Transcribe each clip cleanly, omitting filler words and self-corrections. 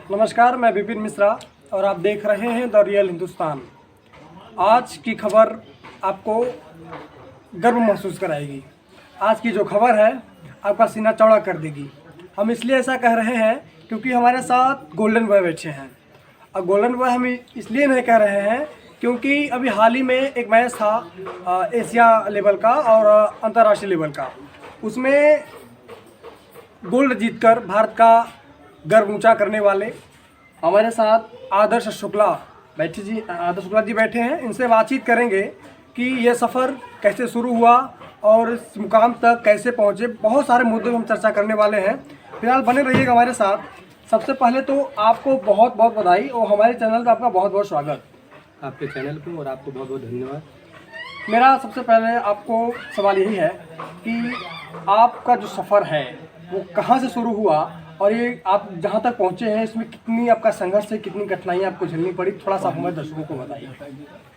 नमस्कार, मैं विपिन मिश्रा और आप देख रहे हैं द रियल हिंदुस्तान। आज की खबर आपको गर्व महसूस कराएगी। आज की जो खबर है आपका सीना चौड़ा कर देगी। हम इसलिए ऐसा कह रहे हैं क्योंकि हमारे साथ गोल्डन बॉय बैठे हैं। और गोल्डन बॉय हम इसलिए नहीं कह रहे हैं क्योंकि अभी हाल ही में एक मैच था एशिया लेवल का और अंतर्राष्ट्रीय लेवल का। उसमें गोल्ड जीतकर भारत का गर्व ऊंचा करने वाले हमारे साथ आदर्श शुक्ला जी बैठे हैं। इनसे बातचीत करेंगे कि ये सफ़र कैसे शुरू हुआ और इस मुकाम तक कैसे पहुंचे। बहुत सारे मुद्दे हम चर्चा करने वाले हैं। फिलहाल बने रहिएगा हमारे साथ। सबसे पहले तो आपको बहुत बहुत बधाई और हमारे चैनल पर आपका बहुत बहुत स्वागत। आपके चैनल को और आपको बहुत बहुत धन्यवाद। मेरा सबसे पहले आपको सवाल यही है कि आपका जो सफ़र है वो कहाँ से शुरू हुआ और ये आप जहाँ तक पहुँचे हैं इसमें कितनी आपका संघर्ष है, कितनी कठिनाइयाँ आपको झेलनी पड़ी, थोड़ा सा हमारे दर्शकों को बताइए।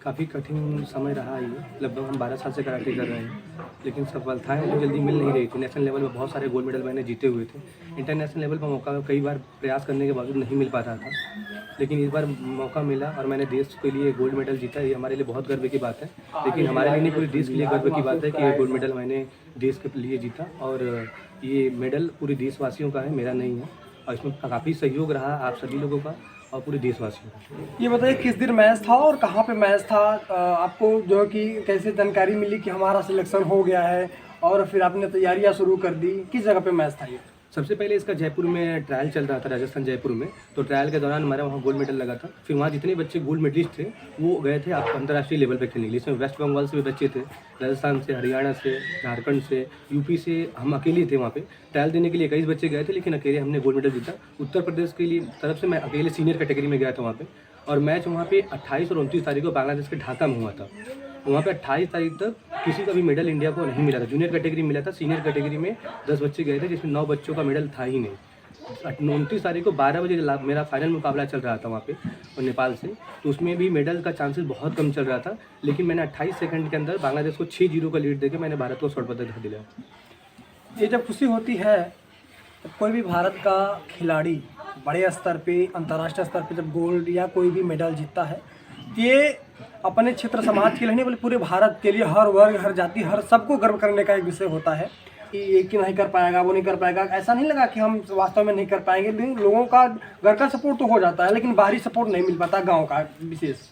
काफ़ी कठिन समय रहा ये, लगभग हम 12 साल से कराटे कर रहे हैं, लेकिन सफलताएं तो जल्दी मिल नहीं रही थी। नेशनल लेवल में बहुत सारे गोल्ड मेडल मैंने जीते हुए थे। इंटरनेशनल लेवल पर मौका कई बार प्रयास करने के बावजूद नहीं मिल पाता था, लेकिन इस बार मौका मिला और मैंने देश के लिए गोल्ड मेडल जीता। ये हमारे लिए बहुत गर्व की बात है, लेकिन हमारे लिए नहीं पूरे देश के लिए गर्व की बात है कि ये गोल्ड मेडल मैंने देश के लिए जीता। और ये मेडल पूरे देशवासियों का है, मेरा नहीं है। और इसमें काफ़ी सहयोग रहा आप सभी लोगों का और पूरे देशवासियों का। ये बताइए किस दिन मैच था और कहाँ पे मैच था? आपको जो है कि कैसे जानकारी मिली कि हमारा सिलेक्शन हो गया है और फिर आपने तैयारियां शुरू कर दी? किस जगह पे मैच था ये? सबसे पहले इसका जयपुर में ट्रायल चल रहा था, राजस्थान जयपुर में। तो ट्रायल के दौरान हमारा वहाँ गोल्ड मेडल लगा था। फिर वहाँ जितने बच्चे गोल्ड मेडलिस्ट थे वो गए थे आप अंतर्राष्ट्रीय लेवल पे खेलने के लिए। इसमें वेस्ट बंगाल से भी बच्चे थे, राजस्थान से, हरियाणा से, झारखंड से, यूपी से। हम अकेले थे वहाँ पे ट्रायल देने के लिए। 21 बच्चे गए थे, लेकिन अकेले हमने गोल्ड मेडल जीता। उत्तर प्रदेश के लिए तरफ से मैं अकेले सीनियर कैटेगरी में गया था वहाँ पे। और मैच वहाँ पे 28 और 29 तारीख को बांग्लादेश के ढाका में हुआ था। वहाँ पे 28 तारीख तक किसी का भी मेडल इंडिया को नहीं मिला था। जूनियर कैटेगरी मिला था, सीनियर कैटेगरी में 10 बच्चे गए थे, जिसमें 9 बच्चों का मेडल था ही नहीं। 29 तारीख को 12 बजे मेरा फाइनल मुकाबला चल रहा था वहाँ पे और नेपाल से। तो उसमें भी मेडल का चांसेस बहुत कम चल रहा था, लेकिन मैंने 28 सेकंड के अंदर बांग्लादेश को 6-0 का लीड देकर मैंने भारत को स्वर्ण पदक दिलाया। ये जब खुशी होती है तो कोई भी भारत का खिलाड़ी बड़े स्तर पे, अंतर्राष्ट्रीय स्तर पे जब गोल्ड या कोई भी मेडल जीतता है, ये अपने क्षेत्र समाज के लिए नहीं बल्कि पूरे भारत के लिए हर वर्ग, हर जाति, हर सबको गर्व करने का एक विषय होता है कि ये कि नहीं कर पाएगा, वो नहीं कर पाएगा। ऐसा नहीं लगा कि हम वास्तव में नहीं कर पाएंगे, लेकिन लोगों का घर का सपोर्ट तो हो जाता है, लेकिन बाहरी सपोर्ट नहीं मिल पाता गाँव का विशेष।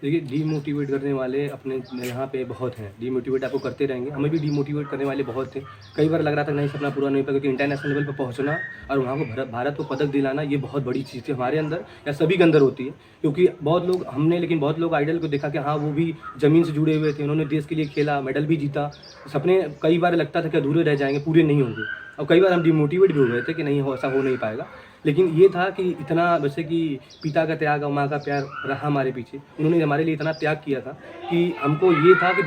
देखिए, डीमोटिवेट करने वाले अपने यहाँ पे बहुत हैं। डीमोटिवेट आपको करते रहेंगे, हमें भी डीमोटिवेट करने वाले बहुत थे। कई बार लग रहा था नहीं, सपना पूरा नहीं होगा, क्योंकि इंटरनेशनल लेवल पर पहुँचना और वहाँ को भारत को पदक दिलाना ये बहुत बड़ी चीज़ थी हमारे अंदर या सभी के अंदर होती है। क्योंकि बहुत लोग हमने, लेकिन बहुत लोग आइडल को देखा कि हाँ वो भी ज़मीन से जुड़े हुए थे, उन्होंने देश के लिए खेला, मेडल भी जीता। सपने कई बार लगता था कि अधूरे रह जाएंगे, पूरे नहीं होंगे। और कई बार हम डिमोटिवेट भी हो गए थे कि नहीं ऐसा हो नहीं पाएगा। लेकिन ये था कि इतना, जैसे कि पिता का त्याग और माँ का प्यार रहा हमारे पीछे, उन्होंने हमारे लिए इतना त्याग किया था कि हमको ये था कि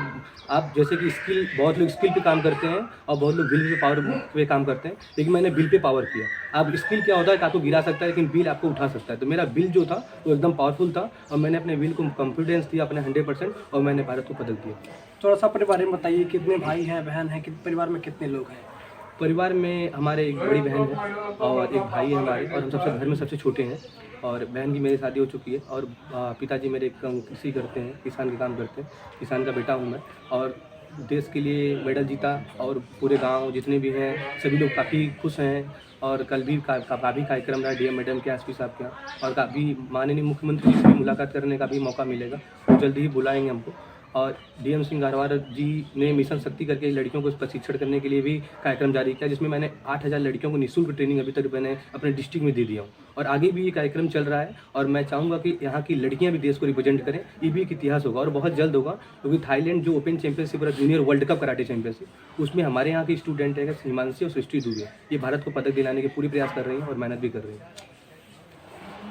आप जैसे कि स्किल, बहुत लोग स्किल पे काम करते हैं और बहुत लोग बिल पे पावर पे काम करते हैं, लेकिन मैंने बिल पे पावर किया। अब स्किल क्या होता है कि आपको गिरा सकता है, लेकिन बिल आपको उठा सकता है। तो मेरा बिल जो था वो एकदम पावरफुल था और मैंने अपने बिल को कॉन्फिडेंस दिया अपने 100% और मैंने भारत को पदक दिया। थोड़ा सा अपने बारे में बताइए, कितने भाई हैं, बहन हैं, परिवार में कितने लोग हैं? परिवार में हमारे एक बड़ी बहन है और एक भाई है हमारे, और हम सबसे घर में सबसे छोटे हैं। और बहन की मेरी शादी हो चुकी है और पिताजी मेरे कृषि करते हैं, किसान के काम करते हैं। किसान का बेटा हूँ मैं और देश के लिए मेडल जीता और पूरे गांव जितने भी हैं सभी लोग काफ़ी खुश हैं। और कल भी काफ़ी कार्यक्रम रहा डीएम मैडम के, एसपी साहब के यहाँ, और काफ़ी माननीय मुख्यमंत्री जी से भी मुलाकात करने का भी मौका मिलेगा, वो जल्दी ही बुलाएंगे हमको। और डीएम सिंह गारवार जी ने मिशन शक्ति करके लड़कियों को प्रशिक्षण करने के लिए भी कार्यक्रम जारी किया, जिसमें मैंने 8000 लड़कियों को निःशुल्क ट्रेनिंग अभी तक मैंने अपने डिस्ट्रिक्ट में दे दिया हूँ। और आगे भी ये कार्यक्रम चल रहा है और मैं चाहूँगा कि यहाँ की लड़कियाँ भी देश को रिप्रेजेंट करें। ये भी एक इतिहास होगा और बहुत जल्द होगा, क्योंकि थाईलैंड जो ओपन चैंपियनशिप रहा, junior world cup karate championship, उसमें हमारे यहाँ की स्टूडेंट है हिमांशी और सृष्टि दुबे, ये भारत को पदक दिलाने के पूरे प्रयास कर रही हैं और मेहनत भी कर रही हैं।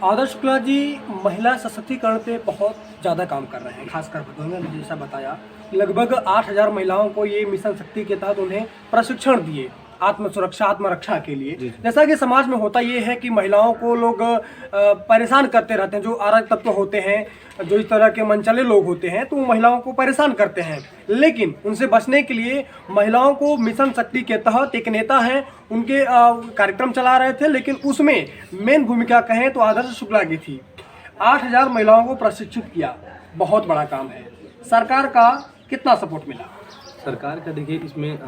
आदर्श शुक्ला जी महिला सशक्तिकरण पे बहुत ज़्यादा काम कर रहे हैं, खासकर उन्होंने जैसा बताया लगभग 8000 महिलाओं को ये मिशन शक्ति के तहत उन्हें प्रशिक्षण दिए आत्मसुरक्षा आत्मरक्षा के लिए। जैसा कि समाज में होता ये है कि महिलाओं को लोग परेशान करते रहते हैं, जो अराजक तत्व होते हैं, जो इस तरह के मनचले लोग होते हैं, तो वो महिलाओं को परेशान करते हैं। लेकिन उनसे बचने के लिए महिलाओं को मिशन शक्ति के तहत एक नेता हैं, उनके कार्यक्रम चला रहे थे, लेकिन उसमें मेन भूमिका कहें तो आदर्श शुक्ला की थी। 8000 महिलाओं को प्रशिक्षित किया, बहुत बड़ा काम है। सरकार का कितना सपोर्ट मिला? सरकार का देखिए इसमें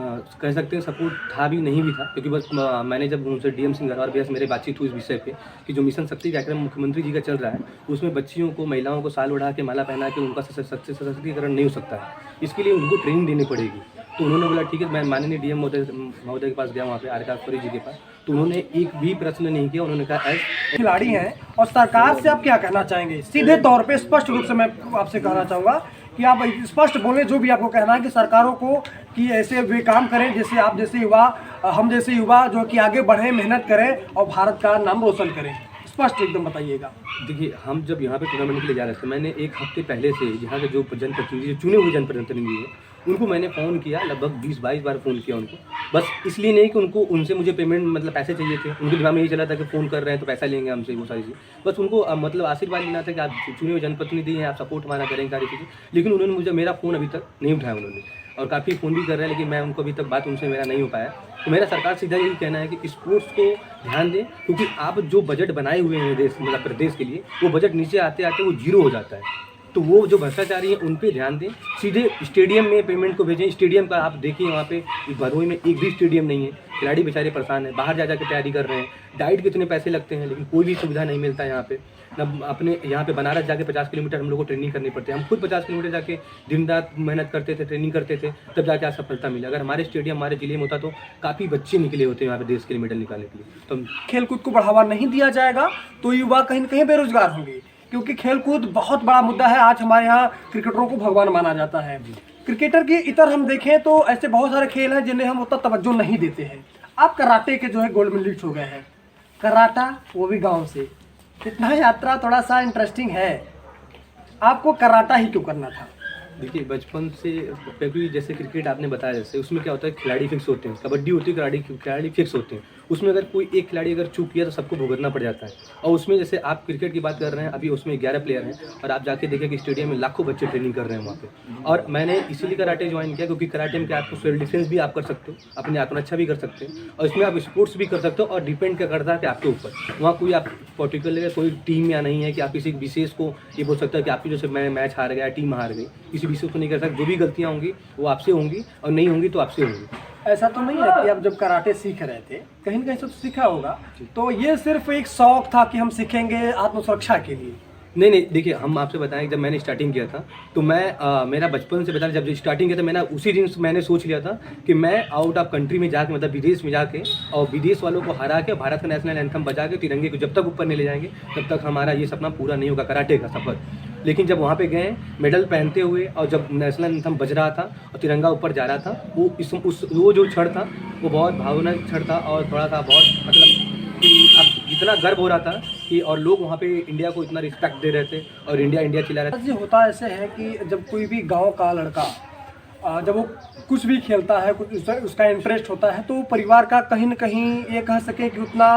कह सकते हैं सपोर्ट था भी नहीं भी था, क्योंकि बस मैंने जब उनसे डीएम सिंह और बस मेरे बातचीत हुई इस विषय पे कि जो मिशन शक्ति कार्यक्रम मुख्यमंत्री जी का चल रहा है, उसमें बच्चियों को, महिलाओं को साल बढ़ा के, माला पहना के उनका सशक्तिकरण नहीं हो सकता है, इसके लिए उनको ट्रेनिंग देनी पड़ेगी। तो उन्होंने बोला ठीक है, मैं माननीय डीएम महोदय के पास गया, वहाँ पे आर.के. जी के पास, तो उन्होंने एक भी प्रश्न नहीं किया। उन्होंने कहा खिलाड़ी हैं और सरकार से आप क्या कहना चाहेंगे? सीधे तौर पे स्पष्ट रूप से मैं आपसे कहना चाहूँगा कि आप स्पष्ट बोलें, जो भी आपको कहना है कि सरकारों को कि ऐसे वे काम करें जैसे आप जैसे युवा, हम जैसे युवा जो कि आगे बढ़ें, मेहनत करें और भारत का नाम रोशन करें। स्पष्ट एकदम बताइएगा। देखिए, हम जब यहाँ पे टूर्नामेंट के लिए जा रहे थे, मैंने एक हफ्ते पहले से यहाँ के जो जनप्रतिनिधि, चुने हुए जनप्रतिनिधि हैं, उनको मैंने फ़ोन किया, लगभग 20-22 बार फ़ोन किया उनको। बस इसलिए नहीं कि उनसे मुझे पेमेंट मतलब पैसे चाहिए थे, उनके दिमाग में यही चला था कि फ़ोन कर रहे हैं तो पैसा लेंगे हमसे, वो सारी चीज़। बस उनको मतलब आशीर्वाद लेना था कि आप चुने हुए जनप्रतिनिधि हैं, आप सपोर्ट हमारा करेंगे, सारी चीज़ें। लेकिन उन्होंने मुझे मेरा फ़ोन अभी तक नहीं उठाया उन्होंने, और काफ़ी फ़ोन भी कर रहे हैं, लेकिन मैं उनको अभी तक बात उनसे मेरा नहीं हो पाया। तो मेरा सरकार सीधा यही कहना है कि स्पोर्ट्स को ध्यान दें, क्योंकि आप जो बजट बनाए हुए हैं देश मतलब प्रदेश के लिए, वो बजट नीचे आते आते वो जीरो हो जाता है। तो वो जो भ्रष्टाचारी है उन पे ध्यान दें, सीधे स्टेडियम में पेमेंट को भेजें। स्टेडियम का आप देखिए, वहाँ पे भदोही में एक भी स्टेडियम नहीं है, खिलाड़ी बेचारे परेशान हैं, बाहर जा के तैयारी कर रहे हैं, डाइट कितने पैसे लगते हैं, लेकिन कोई भी सुविधा नहीं मिलता है यहाँ पे। न अपने यहाँ पे बनारस जाके 50 किलोमीटर हम लोग को ट्रेनिंग करनी पड़ती है, हम खुद 50 किलोमीटर जाके दिन रात मेहनत करते थे, ट्रेनिंग करते थे, तब जाके आज सफलता मिली। अगर हमारे स्टेडियम हमारे जिले में होता तो काफ़ी बच्चे निकले होते हैं यहाँ पे देश के लिए मेडल निकालने के लिए। तो खेलकूद को बढ़ावा नहीं दिया जाएगा तो युवा कहीं न कहीं बेरोजगार होंगे, क्योंकि खेलकूद बहुत बड़ा मुद्दा है। आज हमारे यहाँ क्रिकेटरों को भगवान माना जाता है। क्रिकेटर की इतर हम देखें तो ऐसे बहुत सारे खेल हैं जिन्हें हम उतना तवज्जो नहीं देते हैं। आप कराटे के जो है गोल्ड मेडलिस्ट हो गए हैं, कराटा वो भी गांव से, इतना यात्रा थोड़ा सा इंटरेस्टिंग है। आपको कराटा ही क्यों करना था? देखिए, बचपन से, क्योंकि जैसे क्रिकेट आपने बताया, जैसे उसमें क्या होता है, खिलाड़ी फिक्स होते हैं, कबड्डी होती है, खिलाड़ी फिक्स होते हैं। उसमें अगर कोई एक खिलाड़ी अगर चूक किया तो सबको भुगतना पड़ जाता है। और उसमें जैसे आप क्रिकेट की बात कर रहे हैं, अभी उसमें 11 प्लेयर हैं, और आप जाके देखें कि स्टेडियम में लाखों बच्चे ट्रेनिंग कर रहे हैं वहाँ पे। और मैंने इसीलिए कराटे ज्वाइन किया, क्योंकि कराटे में क्या आपको सेल्फ डिफेंस भी आप कर सकते हो, अपने आत्मरक्षा भी कर सकते हैं, और इसमें आप स्पोर्ट्स भी कर सकते हो। और डिपेंड क्या करता है कि आपके ऊपर, वहाँ कोई आप पर्टिकुलर कोई टीम या नहीं है कि आप किसी विशेष को ये बोल सकते हो कि आपकी जैसे मैच हार गया, टीम हार गई, किसी विशेष को नहीं कर सकते। जो भी गलतियाँ होंगी वो आपसे होंगी, और नहीं होंगी तो आपसे होंगी। ऐसा तो नहीं है कि आप जब कराटे सीख रहे थे, कहीं न कहीं से तो सीखा होगा, तो ये सिर्फ एक शौक था कि हम सीखेंगे आत्मसुरक्षा के लिए? नहीं, देखिए, हम आपसे बताएं, जब मैंने स्टार्टिंग किया था तो मैं मेरा बचपन से बताया, जब स्टार्टिंग किया था मैंने उसी दिन मैंने सोच लिया था कि मैं आउट ऑफ कंट्री में जाके, मतलब विदेश में जाके, और विदेश वालों को हरा के भारत का नेशनल एंथम बजा के तिरंगे को जब तक ऊपर नहीं ले जाएंगे तब तक हमारा ये सपना पूरा नहीं होगा, कराटे का सफ़र। लेकिन जब वहाँ पे गए मेडल पहनते हुए, और जब नेशनल एंथम बज रहा था और तिरंगा ऊपर जा रहा था, वो जो क्षण था वो बहुत भावनात्मक क्षण था, और थोड़ा सा बहुत मतलब कि अब इतना गर्व हो रहा था कि, और लोग वहाँ पे इंडिया को इतना रिस्पेक्ट दे रहे थे और इंडिया चिल्ला रहे थे। जी, होता ऐसे है कि जब कोई भी गांव का लड़का जब वो कुछ भी खेलता है, कुछ उसका इंटरेस्ट होता है, तो परिवार का कहीं न कहीं ये कह सके कि उतना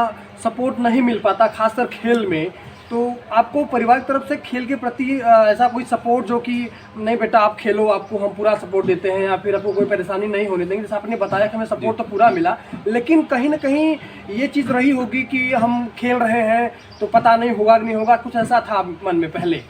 सपोर्ट नहीं मिल पाता, खासकर खेल में। तो आपको परिवार की तरफ से खेल के प्रति ऐसा कोई सपोर्ट जो कि नहीं बेटा आप खेलो, आपको हम पूरा सपोर्ट देते हैं, या फिर आपको कोई परेशानी नहीं होने देंगे? जैसे आपने बताया कि हमें सपोर्ट तो पूरा मिला, लेकिन कहीं ना कहीं ये चीज़ रही होगी कि हम खेल रहे हैं तो पता नहीं होगा कि नहीं होगा, कुछ ऐसा था मन में? पहले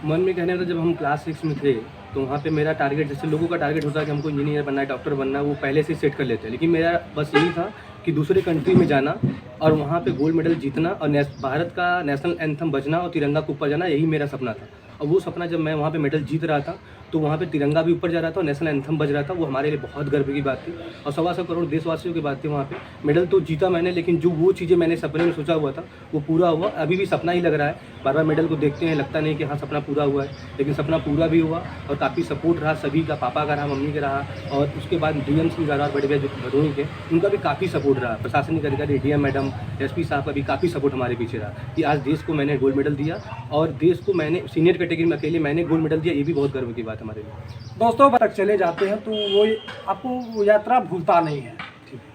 मन में कहने का, जब हम क्लास 6 में थे तो वहाँ पे मेरा टारगेट, जैसे लोगों का टारगेट होता है कि हमको इंजीनियर बनना है, डॉक्टर बनना है, वो पहले से सेट कर लेते हैं। लेकिन मेरा बस यही था कि दूसरे कंट्री में जाना और वहाँ पे गोल्ड मेडल जीतना, और भारत का नेशनल एंथम बजना और तिरंगा को ऊपर जाना, यही मेरा सपना था। और वो सपना जब मैं वहाँ पे मेडल जीत रहा था तो वहाँ पे तिरंगा भी ऊपर जा रहा था और नेशनल एंथम बज रहा था, वो हमारे लिए बहुत गर्व की बात थी, और 125 करोड़ देशवासियों की बात थी। वहाँ पे मेडल तो जीता मैंने, लेकिन जो वो चीज़ें मैंने सपने में सोचा हुआ था वो पूरा हुआ। अभी भी सपना ही लग रहा है, बार बार मेडल को देखते हैं, लगता नहीं कि हाँ सपना पूरा हुआ है, लेकिन सपना पूरा भी हुआ। और काफ़ी सपोर्ट रहा सभी का, पापा का रहा, मम्मी का रहा, और उसके बाद डीएम सिंह का, बड़े भैया जो भदोही के, उनका भी काफ़ी सपोर्ट रहा। प्रशासनिक अधिकारी डीएम मैडम, एसपी साहब का भी काफ़ी सपोर्ट हमारे पीछे रहा कि आज देश को मैंने गोल्ड मेडल दिया, और देश को मैंने सीनियर कैटेगरी में अकेले मैंने गोल्ड मेडल दिया, ये भी बहुत गर्व की बात हमारे लिए। दोस्तों तक चले जाते हैं तो वो आपको वो यात्रा भूलता नहीं है।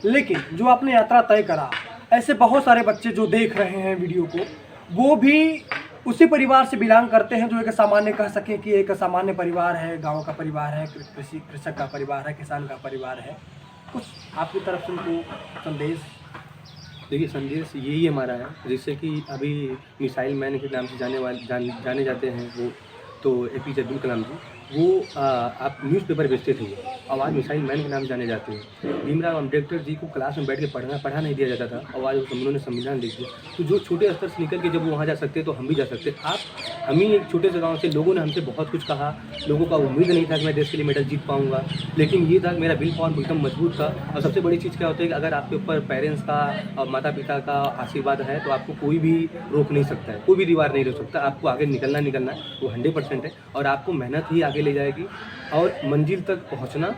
लेकिन जो आपने यात्रा तय करा, ऐसे बहुत सारे बच्चे जो देख रहे हैं वीडियो को, वो भी उसी परिवार से बिलोंग करते हैं जो एक सामान्य कह सके कि एक सामान्य परिवार है, गांव का परिवार है, कृषक का परिवार है, किसान का परिवार है। कुछ आपकी तरफ से उनको संदेश? देखिए, संदेश यही हमारा है, जिससे कि अभी मिसाइल मैन के नाम से जाने जाते हैं वो, तो APJ अब्दुल कलाम जी, वो आप न्यूज़पेपर बेचते थे और आज मिसाइल मैन के नाम जाने जाते हैं। भीमराव अम्बेडकर जी को क्लास में बैठ के पढ़ा नहीं दिया जाता था और आज उन्होंने संविधान लिख दिया। तो जो छोटे स्तर से निकल के जब वो वहाँ जा सकते तो हम भी जा सकते। हम ही एक छोटे से गाँव से, लोगों ने हमसे बहुत कुछ कहा, लोगों का उम्मीद नहीं था कि मैं देश के लिए मेडल जीत पाऊँगा, लेकिन ये था मेरा विल पावर एकदम मजबूत था। और सबसे बड़ी चीज़ क्या होती है कि अगर आपके ऊपर पेरेंट्स का और माता पिता का आशीर्वाद है तो आपको कोई भी रोक नहीं सकता है, कोई भी दीवार नहीं रोक सकता। आपको आगे निकलना है, वो 100% है और आपको मेहनत ही आगे ले जाएगी और मंजिल तक पहुंचना।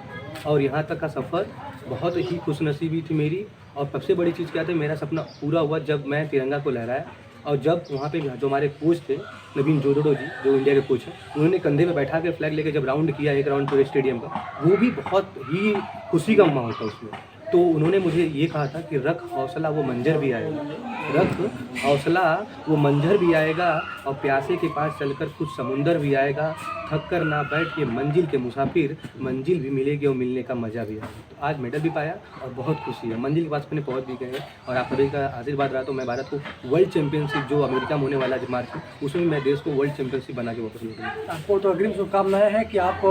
और यहाँ तक का सफ़र बहुत ही खुशनसीबी थी मेरी। और सबसे बड़ी चीज़ क्या थी, मेरा सपना पूरा हुआ जब मैं तिरंगा को लहराया और जब वहाँ पे जो हमारे कोच थे नवीन जोदड़ो जी, जो इंडिया के कोच हैं, उन्होंने कंधे पे बैठा के फ्लैग लेके जब राउंड किया, एक राउंड पूरे स्टेडियम का, वो भी बहुत ही खुशी का माहौल था उसमें। तो उन्होंने मुझे ये कहा था कि रख हौसला वो मंजर भी आएगा, रख हौसला वो मंजर भी आएगा और प्यासे के पास चलकर कुछ समुंदर भी आएगा, थक कर ना बैठ ये मंजिल के मुसाफिर, मंजिल भी मिलेगी और मिलने का मज़ा भी आएगा। तो आज मेडल भी पाया और बहुत खुशी है, मंजिल के पास मैंने पहुँच भी गए हैं और आप सभी का आशीर्वाद रहा तो मैं भारत को वर्ल्ड चैंपियनशिप जो अमेरिका में होने वाला है मार्च में, उसमें मैं देश को वर्ल्ड चैंपियनशिप बना के वापस लेकर। आपको तो अग्रिम शुभकामनाएं हैं कि आप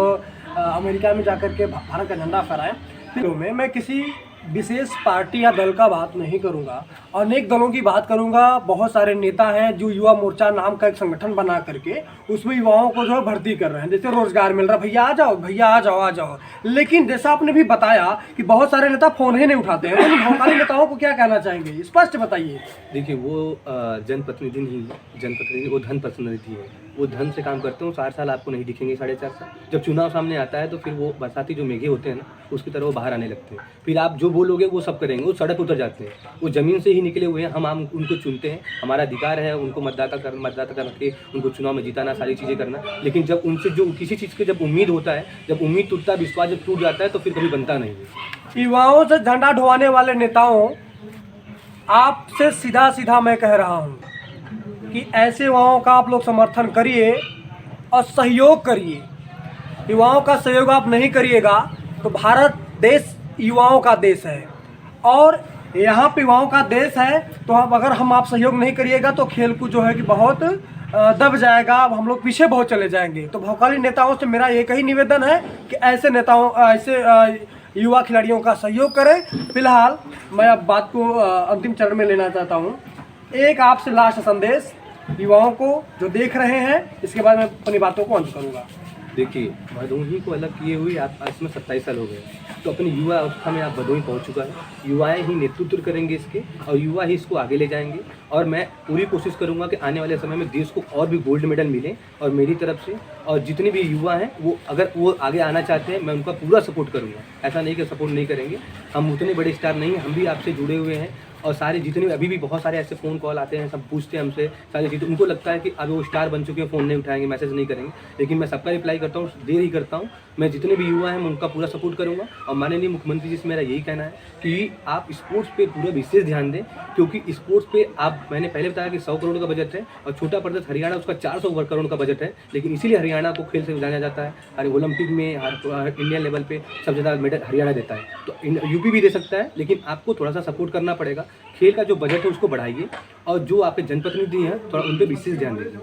अमेरिका में जाकर के भारत का झंडा फहराएं। फिर मैं किसी विशेष पार्टी या दल का बात नहीं करूंगा, अनेक दलों की बात करूंगा। बहुत सारे नेता हैं जो युवा मोर्चा नाम का एक संगठन बना करके उसमें युवाओं को जो है भर्ती कर रहे हैं, जैसे रोजगार मिल रहा है, भैया आ जाओ, भैया आ जाओ, आ जाओ। लेकिन जैसा आपने भी बताया कि बहुत सारे नेता फोन ही नहीं उठाते हैं, तो भौकाली नेताओं को क्या कहना चाहेंगे, स्पष्ट बताइए। देखिए, वो जनप्रतिनिधि नहीं, जनप्रतिनिधि वो धन प्रतिनिधि है, वो धन से काम करते हैं। 4 साल आपको नहीं दिखेंगे, 4.5 साल। जब चुनाव सामने आता है तो फिर वो बरसाती जो मेघे होते हैं ना, उसकी तरह वो बाहर आने लगते हैं। फिर आप जो बोलोगे वो सब करेंगे, वो सड़क उतर जाते हैं, वो ज़मीन से ही निकले हुए हैं। हम उनको चुनते हैं, हमारा अधिकार है उनको मतदाता करके उनको चुनाव में जिताना, सारी चीज़ें करना। लेकिन जब उनसे जो किसी चीज़ की जब उम्मीद होता है, जब उम्मीद टूटता है, विश्वास जब टूट जाता है तो फिर कभी बनता नहीं है। युवाओं से झंडा ढोवाने वाले नेताओं, आपसे सीधा सीधा मैं कह रहा हूँ कि ऐसे युवाओं का आप लोग समर्थन करिए और सहयोग करिए। युवाओं का सहयोग आप नहीं करिएगा तो भारत देश युवाओं का देश है और यहाँ पे युवाओं का देश है। तो अगर आप सहयोग नहीं करिएगा तो खेलकूद जो है कि बहुत दब जाएगा, हम लोग पीछे बहुत चले जाएंगे। तो भौकाली नेताओं से मेरा एक ही निवेदन है कि ऐसे नेताओं, ऐसे युवा खिलाड़ियों का सहयोग करें। फिलहाल मैं अब बात को अंतिम चरण में लेना चाहता हूँ। एक आपसे लास्ट संदेश युवाओं को जो देख रहे हैं, इसके बाद मैं अपनी बातों को अंत करूँगा। देखिए, भदोही को अलग किए हुए आप इसमें 27 साल हो गए, तो अपनी युवा अवस्था में आप भदोही पहुंच चुका है। युवाएं ही नेतृत्व करेंगे इसके और युवा ही इसको आगे ले जाएंगे। और मैं पूरी कोशिश करूंगा कि आने वाले समय में देश को और भी गोल्ड मेडल मिले और मेरी तरफ से। और जितने भी युवा हैं वो अगर वो आगे आना चाहते हैं, मैं उनका पूरा सपोर्ट करूँगा। ऐसा नहीं कि सपोर्ट नहीं करेंगे, हम उतने बड़े स्टार नहीं हैं, हम भी आपसे जुड़े हुए हैं। और सारे जितने अभी भी बहुत सारे ऐसे फ़ोन कॉल आते हैं, सब पूछते हैं हमसे सारी चीज़ें। उनको लगता है कि अब वो स्टार बन चुके हैं, फ़ोन नहीं उठाएंगे, मैसेज नहीं करेंगे, लेकिन मैं सबका रिप्लाई करता हूँ, देर ही करता हूँ। मैं जितने भी युवा हैं मैं उनका पूरा सपोर्ट करूँगा। और माननीय मुख्यमंत्री जी से मेरा यही कहना है कि आप स्पोर्ट्स पे पूरा विशेष ध्यान दें, क्योंकि स्पोर्ट्स पे मैंने पहले बताया कि 100 करोड़ का बजट है और छोटा प्रदेश हरियाणा उसका 400 करोड़ का बजट है। लेकिन इसीलिए हरियाणा को खेल से जाना जाता है। हर ओलंपिक में, हर इंडियन लेवल पे सबसे ज़्यादा मेडल हरियाणा देता है। तो यूपी भी दे सकता है, लेकिन आपको थोड़ा सा सपोर्ट करना पड़ेगा। खेल का जो बजट है उसको बढ़ाइए और जो आपके जनप्रतिनिधि हैं थोड़ा उन पर विशेष ध्यान दीजिए।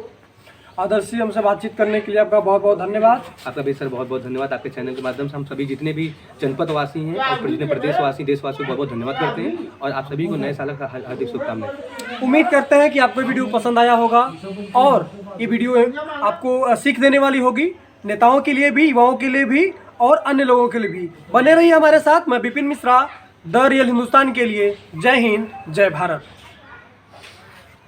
आदर्श जी, हमसे बातचीत करने के लिए आपका बहुत बहुत धन्यवाद। आपका भी सर बहुत बहुत धन्यवाद। आपके चैनल के माध्यम से हम सभी जितने भी जनपदवासी हैं और जितने प्रदेशवासी, देशवासियों को बहुत बहुत धन्यवाद करते हैं और आप सभी को नए साल का हार्दिक शुभकामनाएं। उम्मीद करते हैं कि आपको वीडियो पसंद आया होगा और ये वीडियो आपको सीख देने वाली होगी, नेताओं के लिए भी, युवाओं के लिए भी और अन्य लोगों के लिए भी। बने रहिए हमारे साथ। मैं विपिन मिश्रा, द रियल हिंदुस्तान के लिए। जय हिंद, जय भारत।